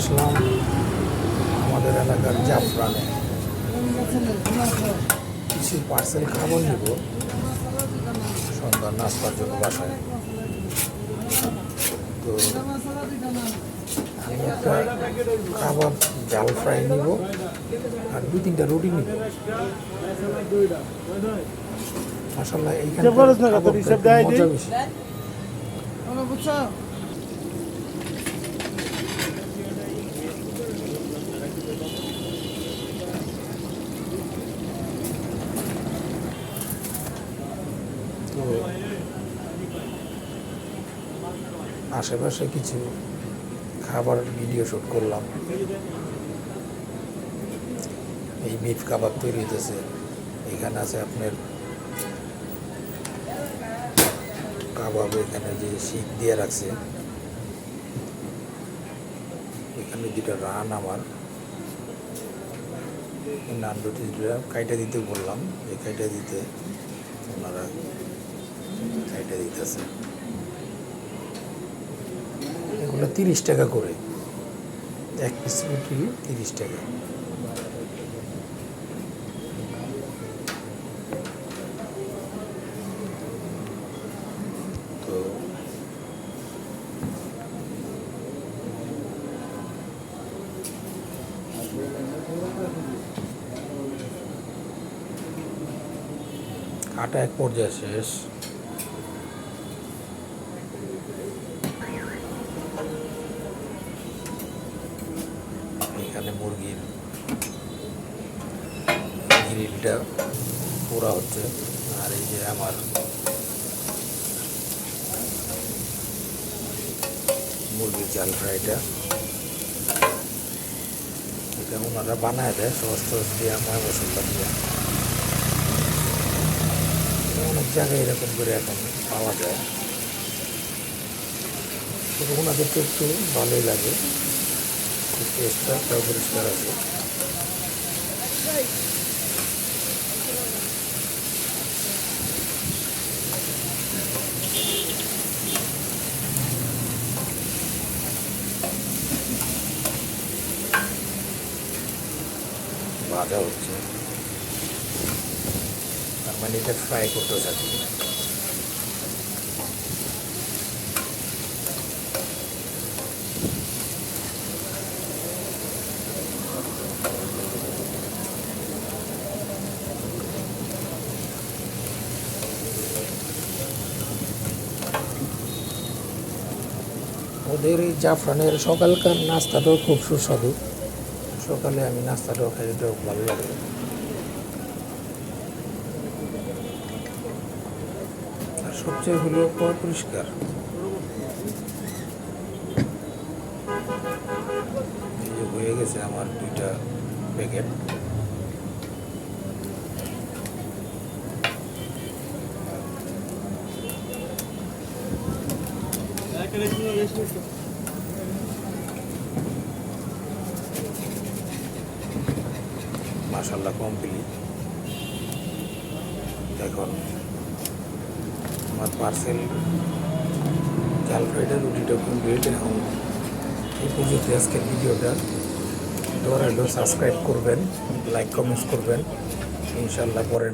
আসলাম আমাদের এলাকার জাফরানে কিছু পার্সেল খাবার নিব সন্ধ্যার নাস্তার জন্য বাসায়। তো আমি একটা খাবার জাল ফ্রাই নিব আর 2-3টা রুটি নিব। মাশাআল্লাহ এইখানে মজা বেশি। তো আশেপাশে কিছু খাবার ভিডিও শ্যুট করলাম। এই বিফ কাবাব তৈরি হইতেছে। এখানে আছে আপনার কাবাব, এখানে যে শিক দিয়ে রাখছে, এখানে দুটা রান আমার নান রুটি দুটা কাইটা দিতে বললাম, এই কাইটা দিতে ওনারা কাইটা দিতেছে। এগুলো 30 টাকা করে, এক পিস রুটি 30 টাকা। তো কাটা এক পর্যায়ে শেষ। এখানে মুরগির গ্রিলটা পোড়া হচ্ছে, আর এই যে আমার মুরগির জাল ফ্রাইটা, এটা ওনারা বানায় দেয় সস টস দিয়ে, আমার মশলা দিয়ে। অনেক জায়গায় এরকম করে এখন পাওয়া যায়, তবে ওনাদের তো একটু ভালোই লাগে, খুব টেস্টটা পরিষ্কার আছে। ভাজা হচ্ছে, তার মানে এটা ফ্রাই করতে থাকি। ওদের এই জাফরানের সকালকার নাস্তাটাও খুব সুস্বাদু। সকালে আমি নাস্তাটাও খাই, এটাও ভালো লাগে। আর সবচেয়ে হলো পরিষ্কার। এই যে হয়ে গেছে আমার 2টা প্যাকেট। মাশাআল্লাহ কমপ্লিট। এখন আমার পার্সেল জাল ফ্রাইডের রুটিটা কমপ্লিট। এখন এই পর্যন্ত আজকের ভিডিওটা। দয়া করে সাবস্ক্রাইব করবেন, লাইক কমেন্টস করবেন। ইনশাআল্লাহ পরের